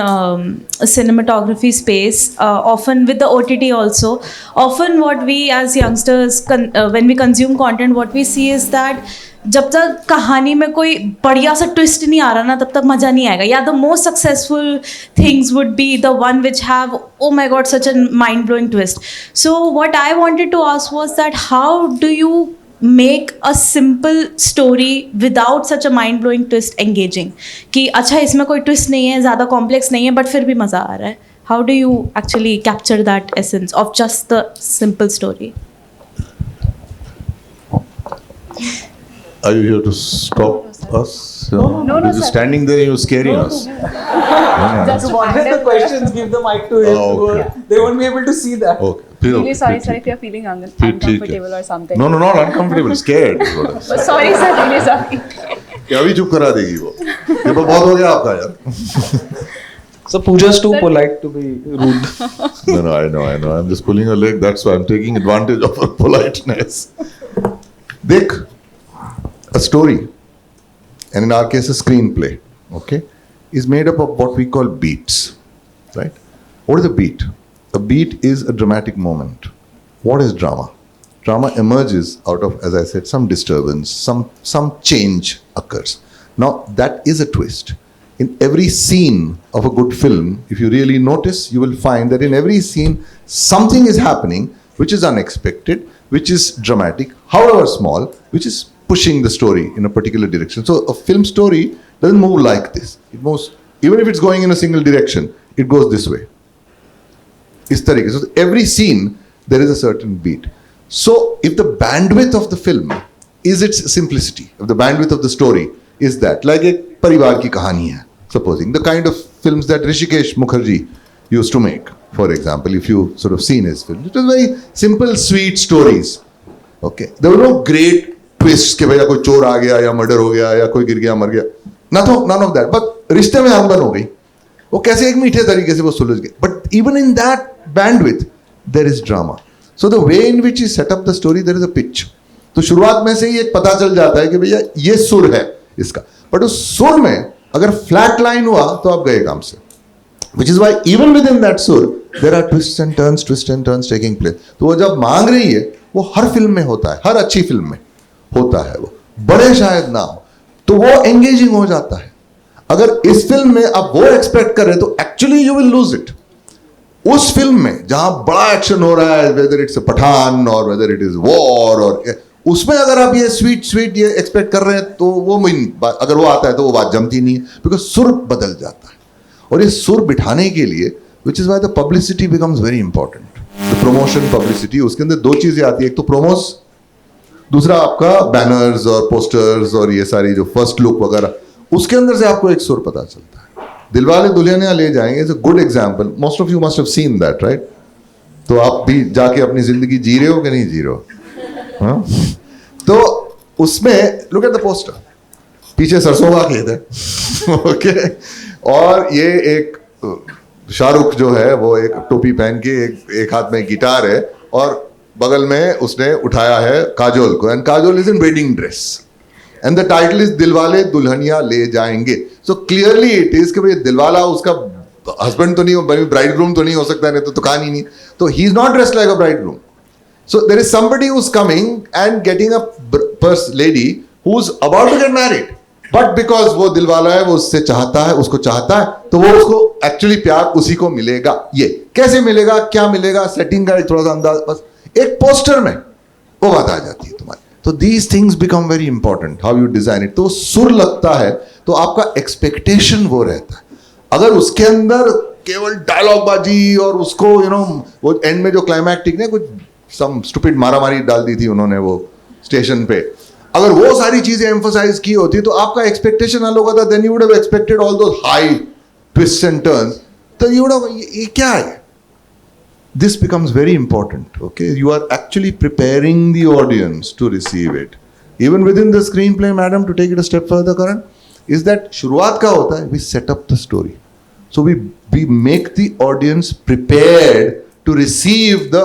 cinematography space, often with the OTT also, often what we as youngsters, when we consume content, what we see is that जब तक कहानी में कोई बढ़िया सा twist नहीं आ रहा ना, तब तक मज़ा नहीं आएगा. या the most successful things would be the one which have, oh my God, such a mind blowing twist. So what I wanted to ask was that how do you make a simple story without such a mind blowing twist engaging, कि अच्छा इसमें कोई twist नहीं है, ज़्यादा complex नहीं है, but फिर भी मज़ा आ रहा है. How do you actually capture that essence of just the simple story? Are you here to stop us? No, You're just sir. standing there and you're scaring us. Just One of the questions, give the mic to him. Oh, okay. They won't be able to see that. Okay. फिर Really okay, sorry, फिर sir, ठीक if you're feeling है. uncomfortable or something. No, not uncomfortable. Scared. is what I said. But sorry, sir, really sorry. ये अभी चुप करा देगी वो. ये तो बहुत हो गया आपका यार. So Pooja's too polite to be rude. No, I know. I'm just pulling her leg. That's why I'm taking advantage of her politeness. देख, a story, and in our case a screenplay, okay, is made up of what we call beats, right? What is a beat? A beat is a dramatic moment. What is drama? Drama emerges out of, as I said, some disturbance, some change occurs. Now that is a twist. In every scene of a good film, if you really notice, you will find that in every scene something is happening which is unexpected, which is dramatic, however small, which is pushing the story in a particular direction. So a film story doesn't move like this. It moves, even if it's going in a single direction, it goes this way. इस तरीके से. So every scene there is a certain beat. So if the bandwidth of the film is its simplicity, if the bandwidth of the story is that, like एक परिवार की कहानी है, supposing the kind of films that Rishikesh Mukherjee used to make, for example, if you sort of seen his films, it was very simple, sweet stories. Okay, there were no great twists कि भैया कोई चोर आ गया या murder हो गया या कोई गिर गया मर गया. None of that. But रिश्ते में आमदन हो गई, वो कैसे एक मीठे तरीके से वो सुलझ गए. But even in that bandwidth there is drama. So the way in which he set up the story, there is a pitch. तो शुरुआत में से ही एक पता चल जाता है कि भैया ये सुर है इसका. बट उस सुर में अगर फ्लैट लाइन हुआ तो आप गए काम से. Which is why even within that sur there are twists and turns taking place. तो वो जब मांग रही है वो हर फिल्म में होता है, हर अच्छी फिल्म में होता है. वो बड़े शायद ना हो तो वो एंगेजिंग हो जाता है. अगर इस फिल्म में आप वो एक्सपेक्ट कर रहे तो actually you will lose it. उस फिल्म में जहां बड़ा एक्शन हो रहा है, वेदर इट्स पठान और वेदर इट इज वॉर, और उसमें अगर आप ये स्वीट ये एक्सपेक्ट कर रहे हैं तो वो अगर वो आता है तो वो बात जमती नहीं है, बिकॉज सुर बदल जाता है. और ये सुर बिठाने के लिए, which is why the publicity becomes very important. The promotion publicity, उसके अंदर दो चीजें आती है. एक तो प्रोमोस, दूसरा आपका बैनर्स और पोस्टर्स और ये सारी जो फर्स्ट लुक वगैरह, उसके अंदर से आपको एक सुर पता चलता है. दिलवाले दुल्हनिया ले जाएंगे is a good example. Most of you must have seen that, right? तो आप भी जाके अपनी जिंदगी जी रहे हो कि नहीं जी रहे हो? हाँ? तो उसमें लुक एट द पोस्टर, पीछे सरसों का खेत है. ओके, और ये एक शाहरुख जो है वो एक टोपी पहन के एक हाथ में गिटार है और बगल में उसने उठाया है काजोल को, and Kajol is in wedding dress, and the title is Dilwale Dulhania ले जाएंगे. सो क्लियरली इट इज कि भाई दिलवाला उसका हस्बैंड तो नहीं हो, ब्राइड ग्रूम तो नहीं हो सकता, नहीं तो कहानी नहीं. तो he is not dressed like a bride groom. So there is somebody who's coming and getting a lady who's about to get married, but because वो दिलवाला है, वो उससे चाहता है, उसको चाहता है, तो वो उसको एक्चुअली प्यार उसी को मिलेगा. ये कैसे मिलेगा, क्या मिलेगा, सेटिंग का थोड़ा सा अंदाज, बस एक पोस्टर में वो बात आ जाती है तुम्हारी. तो these things become very important, how you design it. तो सुर लगता है तो आपका एक्सपेक्टेशन वो रहता है. अगर उसके अंदर केवल डायलॉग बाजी और उसको वो एंड में जो क्लाइमैक्टिक ने कुछ सम स्टूपिड मारामारी डाल दी थी उन्होंने वो स्टेशन पे, अगर वो सारी चीजें एम्फोसाइज की होती तो आपका एक्सपेक्टेशन अलग होता, then you would have expected all those high twist and turns, तो यू वुड हैव, ये क्या है? This becomes very important, okay? You are actually preparing the audience to receive it. Even within the screenplay, madam, to take it a step further, Karan, is that शुरुआत का होता है, we set up the story. So we make the audience prepared to receive the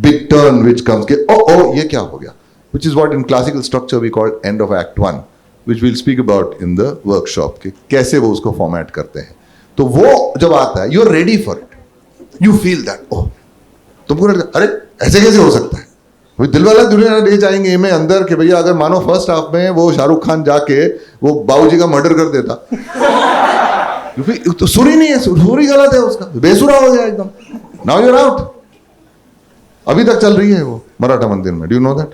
big turn which comes. कि oh ये क्या हो गया? Which is what in classical structure we call end of act 1, which we'll speak about in the workshop. कि कैसे वो उसको format करते हैं. तो वो जब आता है, you're ready for it. You feel that, oh, तुमको अरे ऐसे कैसे हो सकता है? वो दिलवाला दुल्हनिया ले जाएंगे में अंदर के भैया अगर मानो फर्स्ट हाफ में वो शाहरुख खान जाके वो बाबूजी का मर्डर कर देता, तो सुर ही नहीं है, सुर ही गलत है उसका, बेसुरा हो गया एकदम. Now you're out. अभी तक चल रही है वो मराठा मंदिर में. Do you know that?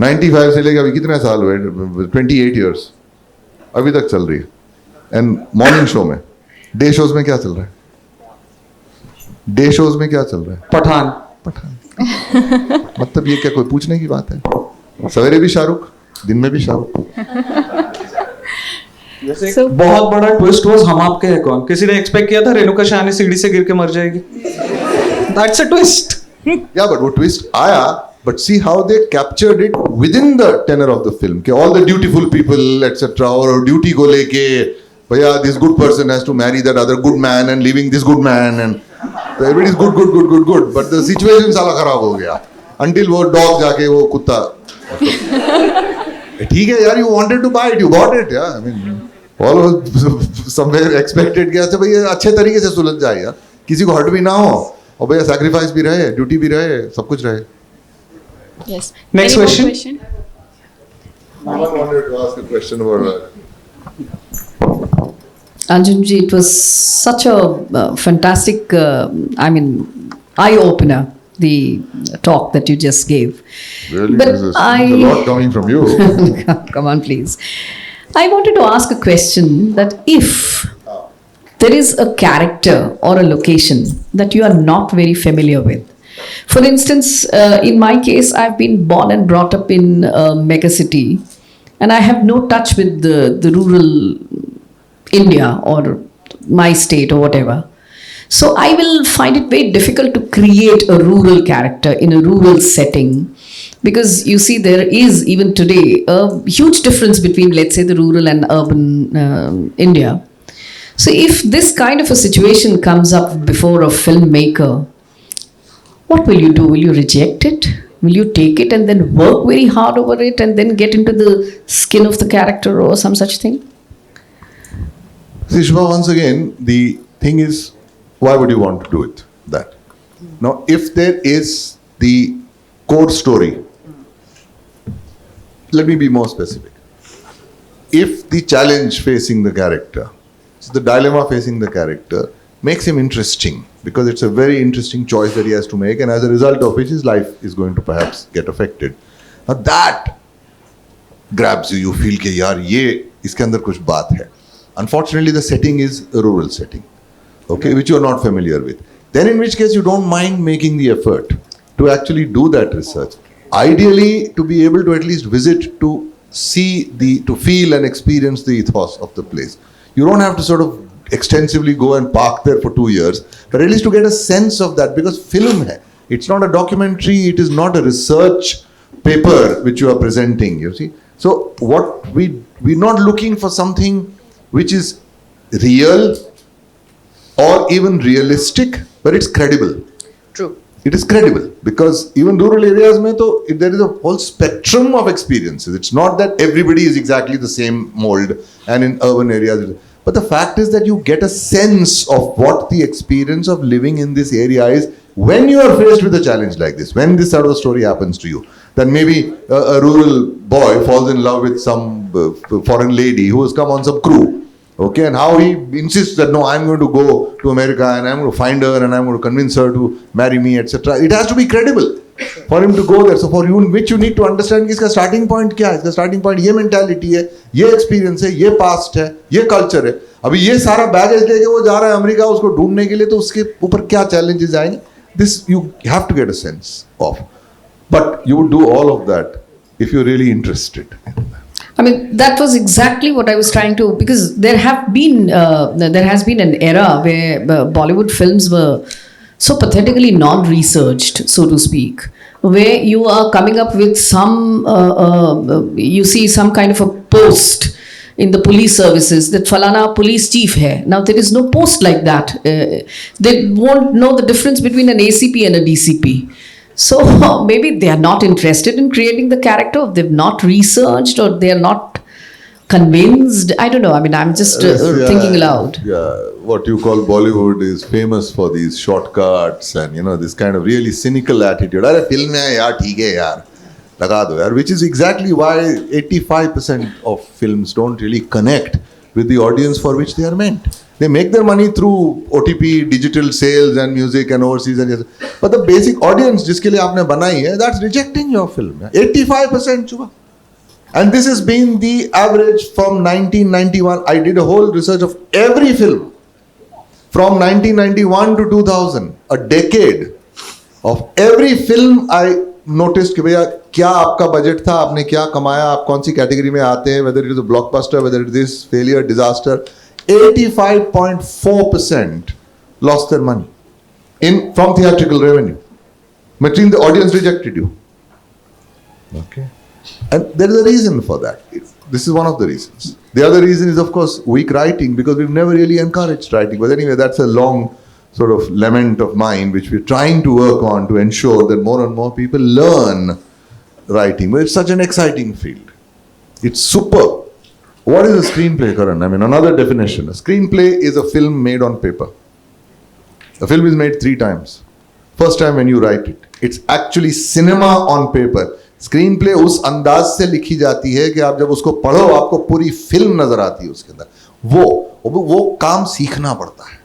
95 से लेकर अभी कितने साल हुए? 28 ईयर्स अभी तक चल रही है. एंड मॉर्निंग शो में, डे शोज में क्या चल रहा है? डे शोज में क्या चल रहा है? पठान. मतलब ये क्या कोई पूछने की बात है? सवेरे भी शाहरुख, दिन में भी शाहरुख. बहुत बड़ा ट्विस्ट वाज हम आपके हैं कौन. किसी ने एक्सपेक्ट किया था रेणुका शाह सीढ़ी से गिर के मर जाएगी? That's a twist. या बट वो ट्विस्ट आया, but see how they captured it within the tenor of the film. कि all the dutiful people etc. और duty को लेके भैया this good person has to marry that other good man and leaving this good man and so everybody is good but the situation साला खराब हो गया until वो dog जाके वो कुत्ता. ठीक है यार, you wanted to buy it, you bought it. Yeah, I mean all of us somewhere expected कि अच्छा भैया अच्छे तरीके से सुलझ जाए यार, किसी को हर्ट भी ना हो और भैया सैक्रिफाइस भी रहे, ड्यूटी भी रहे, सब कुछ रहे. Yes. Next Any more question. I wanted to ask a question about Anjumji, it was such a fantastic, eye-opener, the talk that you just gave. really But there's a lot coming from you. Come on, please. I wanted to ask a question that if there is a character or a location that you are not very familiar with, for instance, in my case, I've been born and brought up in a megacity, and I have no touch with the rural India or my state or whatever. So I will find it very difficult to create a rural character in a rural setting, because you see there is even today a huge difference between, let's say, the rural and urban India. So if this kind of a situation comes up before a filmmaker, what will you do? Will you reject it? Will you take it and then work very hard over it and then get into the skin of the character or some such thing? See, Shubha, once again, the thing is, why would you want to do it? That. Now, if there is the core story, let me be more specific. If the challenge facing the character, the dilemma facing the character, makes him interesting, because it's a very interesting choice that he has to make, and as a result of which his life is going to perhaps get affected. Now that grabs you, you feel कि यार ये इसके अंदर कुछ बात है. Unfortunately, the setting is a rural setting, okay, which you are not familiar with. Then in which case you don't mind making the effort to actually do that research. Ideally, to be able to at least visit, to see to feel and experience the ethos of the place. You don't have to sort of extensively go and park there for 2 years, but at least to get a sense of that, because film hai. It's not a documentary, it is not a research paper which you are presenting, you see. So what we're not looking for something which is real or even realistic, but it's credible. True. It is credible, because even rural areas mein to there is a whole spectrum of experiences. It's not that everybody is exactly the same mold, and in urban areas. But the fact is that you get a sense of what the experience of living in this area is when you are faced with a challenge like this. When this sort of story happens to you, then maybe a rural boy falls in love with some foreign lady who has come on some crew. Okay, and how he insists that no, I'm going to go to America and I'm going to find her and I'm going to convince her to marry me, etc. It has to be credible for him to go there. So for you, which you need to understand कि इसका starting point क्या है? इसका starting point ये mentality है, ये experience है, ये past है, ये culture है. अभी ये सारा baggage लेके वो जा रहा है अमेरिका उसको ढूंढने के लिए, तो उसके ऊपर क्या challenges आएंगे? This you have to get a sense of. But you would do all of that if you're really interested. I mean, that was exactly what I was trying to, because there has been an era where Bollywood films were so pathetically non-researched, so to speak, where you are coming up with some, you see some kind of a post in the police services that Falana police chief hai. Now there is no post like that. They won't know the difference between an ACP and a DCP. So maybe they are not interested in creating the character, they've not researched, or they are not convinced. I don't know. I mean, I'm just thinking aloud. Yeah, what you call Bollywood is famous for these shortcuts and this kind of really cynical attitude. Arey film hai yaar, theek hai yaar, laga do yaar. Which is exactly why 85% of films don't really connect with the audience for which they are meant. They make their money through OTP, digital sales and music and overseas and but the basic audience jiske liye aapne banai hai, that's rejecting your film. 85% chuba. And this has been the average from 1991. I did a whole research of every film from 1991 to 2000, a decade of every film. I noticed कि भैया क्या आपका budget था, आपने क्या कमाया, आप कौन सी कैटेगरी में आते हैं, whether it is a blockbuster, whether it is failure, disaster. 85.4% lost their money from theatrical revenue. Meaning the audience rejected you. Okay. And there is a reason for that. This is one of the reasons. The other reason is, of course, weak writing, because we've never really encouraged writing. But anyway, that's a long sort of lament of mine, which we're trying to work on to ensure that more and more people learn writing. But it's such an exciting field. It's super. What is a screenplay, Karan? I mean, another definition. A screenplay is a film made on paper. A film is made 3 times. First time when you write it. It's actually cinema on paper. Screen play उस अंदाज से लिखी जाती है कि आप जब उसको पढ़ो आपको पूरी फिल्म नजर आती है उसके अंदर. वो काम सीखना पड़ता है.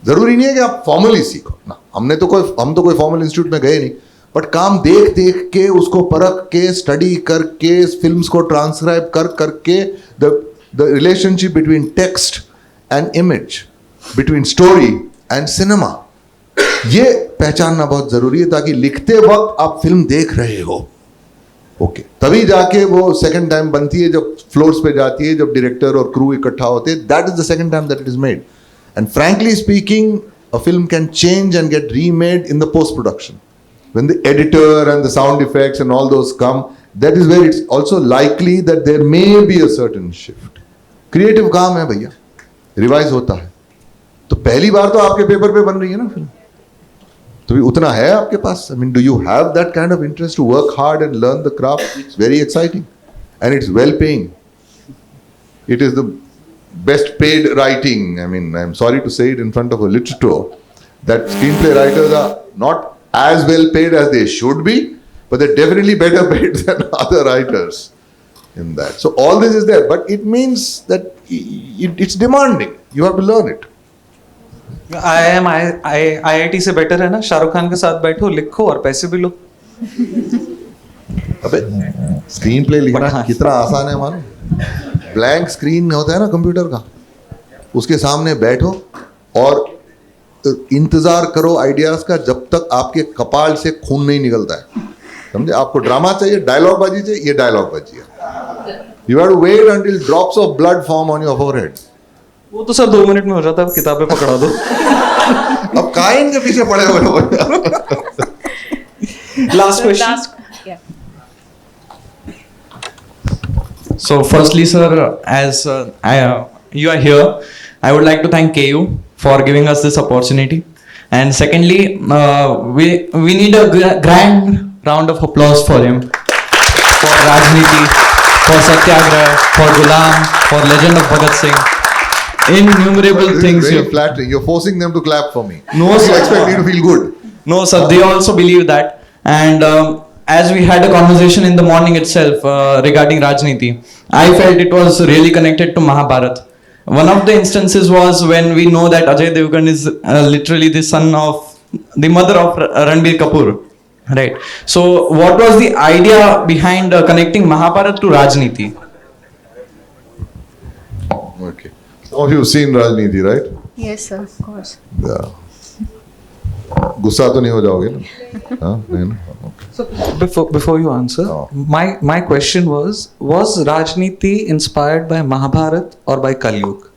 जरूरी नहीं है कि आप फॉर्मली सीखो ना. हम तो कोई फॉर्मल इंस्टीट्यूट में गए नहीं, बट काम देख देख के उसको परख के स्टडी करके फिल्म्स को ट्रांसक्राइब करके the relationship between text and image, between story and cinema, ये पहचानना बहुत जरूरी है ताकि लिखते वक्त आप फिल्म देख रहे हो. ओके, तभी जाके वो सेकंड टाइम बनती है जब फ्लोर्स पे जाती है, जब डायरेक्टर और क्रू इकट्ठा होते हैं. That is the second time that it is made. And frankly speaking, a film can change and get remade in the post production. When the editor and the sound effects and all those come, that is where it's also likely that there may be a certain shift. Creative काम है भैया, revise होता है. तो पहली बार तो आपके paper पे बन रही है ना फिल्म, तो भी उतना है आपके पास. I mean, do you have that kind of interest to work hard and learn the craft? It's very exciting and it's well paying. It is the best paid writing. I mean, I'm sorry to say it in front of a literature that screenplay writers are not as well paid as they should be, but they're definitely better paid than other writers in that. So all this is there, but it means that it's demanding. You have to learn it. IIT से better है ना, शाहरुख खान के साथ बैठो, लिखो और पैसे भी लो. अबे स्क्रीन प्ले लिखना कितना आसान है मानो. ब्लैंक स्क्रीन होता है ना कंप्यूटर का, उसके सामने बैठो और इंतजार करो आइडियाज का जब तक आपके कपाल से खून नहीं निकलता है. समझे? आपको ड्रामा चाहिए, डायलॉग बाजी चाहिए, ये डायलॉग बाजी है. You have to wait until drops of blood form on your forehead. वो तो सर 2 मिनट में हो जाता है, किताबें पकड़ा दो. अब काइन के पीछे पड़े हुए हो. Last question. So, firstly, sir, as you are here, I would like to thank KU for giving us this opportunity. And secondly, we need a grand round of applause for him, for Rajneeti, for Satyagraha, for Gulam, for Legend of Bhagat Singh. Innumerable things. Very flattering. You're forcing them to clap for me. No, you sir. expect me to feel good. No, sir. They also believe that. And as we had a conversation in the morning itself regarding Rajneeti, I felt it was really connected to Mahabharat. One of the instances was when we know that Ajay Devgan is literally the son of the mother of Ranbir Kapoor, right? So, what was the idea behind connecting Mahabharat to Rajneeti? Okay. Some of you have seen Rajneeti, right? Yes, sir, of course. Yeah. गुस्सा तो नहीं हो जाओगे ना? हाँ, नहीं ना? Okay. So before you answer, Oh. my question was Rajneeti inspired by Mahabharat or by Kali Yuga?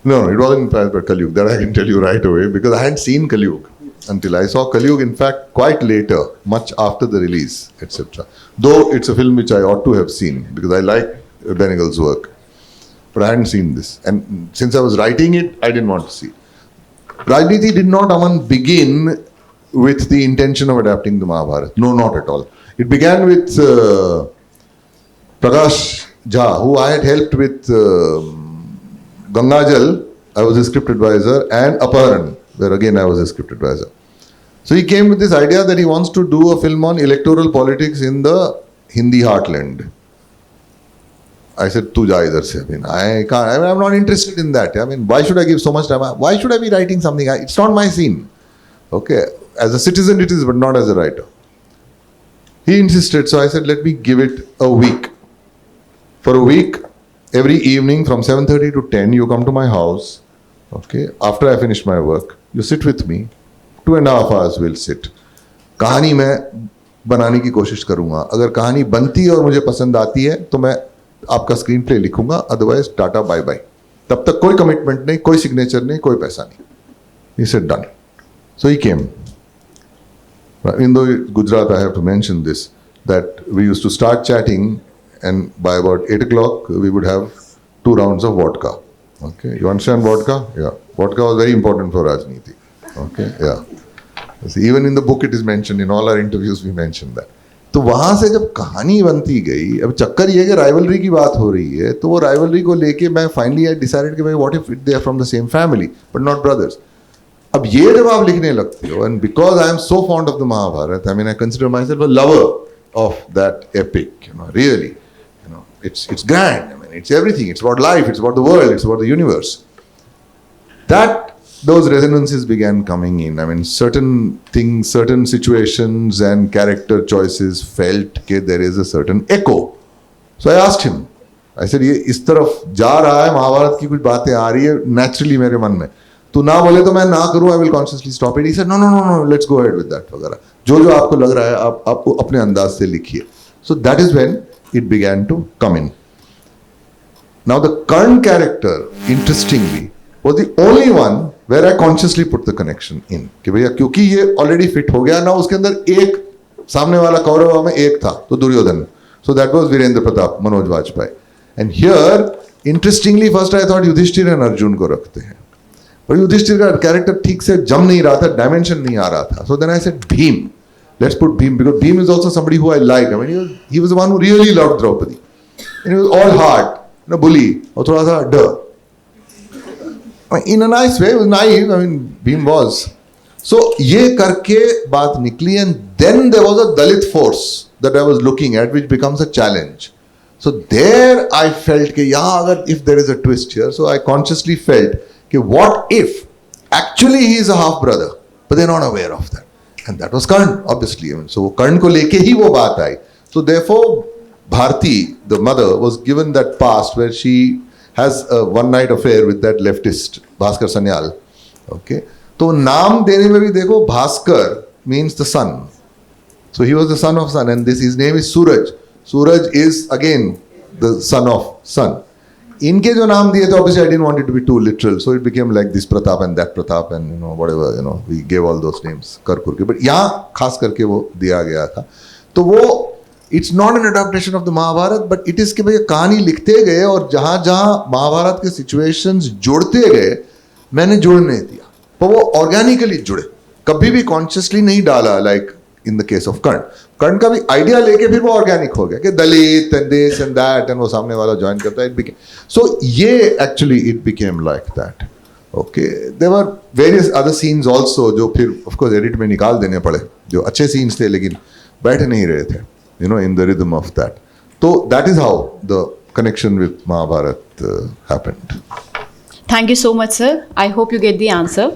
No, it wasn't inspired by Kali Yuga. That I can tell you right away because I hadn't seen Kali Yuga until I saw Kali Yuga, in fact, quite later, much after the release, etc. Though it's a film which I ought to have seen because I like Benegal's work. But I hadn't seen this. And since I was writing it, I didn't want to see it. Rajneeti did not, Aman, begin with the intention of adapting the Mahabharata. No, not at all. It began with Prakash Jha, who I had helped with Gangajal. I was his script advisor, and Aparan, where again I was his script advisor. So he came with this idea that he wants to do a film on electoral politics in the Hindi heartland. I said, "Tu ja idhar se." I mean, I can't. I'm not interested in that. I mean, why should I give so much time? Why should I be writing something? It's not my scene. Okay, as a citizen it is, but not as a writer. He insisted, so I said, "Let me give it a week." For a week, every evening from 7:30 to 10, you come to my house. Okay, after I finish my work, you sit with me. 2.5 hours we'll sit. कहानी मैं बनाने की कोशिश करूंगा. अगर कहानी बनती है और मुझे पसंद आती है, तो मैं आपका स्क्रीन प्ले लिखूंगा. Otherwise tata bye bye. तब तक कोई कमिटमेंट नहीं, कोई सिग्नेचर नहीं, कोई पैसा नहीं. He said done. So he came. In though Gujarat, I have to mention this, that we used to start chatting, and by about 8 o'clock we would have 2 rounds of vodka. Okay, you understand vodka? Yeah, vodka was very important for Rajneeti. Okay, yeah. See, even in the book it is mentioned. In all our interviews we mentioned that. तो वहां से जब कहानी बनती गई, अब चक्कर ये कि राइवलरी की बात हो रही है, तो वो राइवलरी को लेके मैं फाइनली आई डिसाइडेड कि भाई what if they are from the same family but not brothers. अब ये जब आप लिखने लगते हो, and because I am so fond of the Mahabharata, I mean I consider myself a lover of that epic, you know, really, you know, it's grand. I mean, it's everything. It's about life. It's about the world. It's about the universe. Those resonances began coming in. I mean, certain things, certain situations and character choices felt that there is a certain echo. So I asked him. I said, ये इस तरफ जा रहा है, महाभारत की कुछ बातें आ रही है naturally मेरे मन में. तू ना बोले तो मैं ना करूँ. I will consciously stop it. He said, no, let's go ahead with that वगैरह. जो आपको लग रहा है आप अपने अंदाज से लिखिए. So that is when it began to come in. Now the Karn character, interestingly, was the only one where I consciously put the connection in. कि भैया क्योंकि ये already fit हो गया ना, उसके अंदर एक सामने वाला कौरव में एक था, तो Duryodhan. So that was Virendra Pratap, Manoj Vajpayee. And here, interestingly, first I thought Yudhishthir and Arjun को रखते हैं. पर युधिष्ठिर का कैरेक्टर ठीक से जम नहीं रहा था, डायमेंशन नहीं आ रहा था. So then I said Bhim. Let's put Bhim, because Bhim is also somebody who I like. I mean, he was the one who really loved Draupadi. And he was all heart, bully, और थोड़ा सा डर. In a nice way, it was naive. I mean, Bhim was. So, ये करके बात निकली, and then there was a Dalit force that I was looking at, which becomes a challenge. So there I felt कि यहाँ अगर if there is a twist here, so I consciously felt कि what if actually he is a half brother, but they're not aware of that, and that was Karn, obviously. I mean, so Karn को लेके ही वो बात आई. So therefore, Bharti, the mother, was given that past where she has a one-night affair with that leftist Bhaskar Sanyal. Okay, तो नाम देने में भी देखो, Bhaskar means the sun. So he was the son of sun, and his name is Suraj. Suraj is again the son of sun. इनके जो नाम दिए थे, obviously I didn't want it to be too literal, so it became like this Pratap and that Pratap and you know whatever, you know, we gave all those names कर करके. But यहाँ खास करके वो दिया गया था. तो वो it's not an adaptation of the Mahabharata, but it is कि भैया कहानी लिखते गए और जहां जहां महाभारत के सिचुएशंस जोड़ते गए, मैंने जोड़ने दिया, पर वो ऑर्गेनिकली जुड़े, कभी भी कॉन्शियसली नहीं डाला. Like in the case of Karna का भी आइडिया लेके फिर वो ऑर्गेनिक हो गया कि Dalit and this and that, and वो सामने वाला ज्वाइन करता है. इट बिकेम सो, ये actually it became like that. Okay, there were various other scenes also जो फिर ऑफ कोर्स एडिट में निकाल देने पड़े, जो अच्छे सीन्स थे लेकिन बैठ नहीं रहे थे, you know, in the rhythm of that. So that is how the connection with Mahabharat happened. Thank you so much, sir. I hope you get the answer.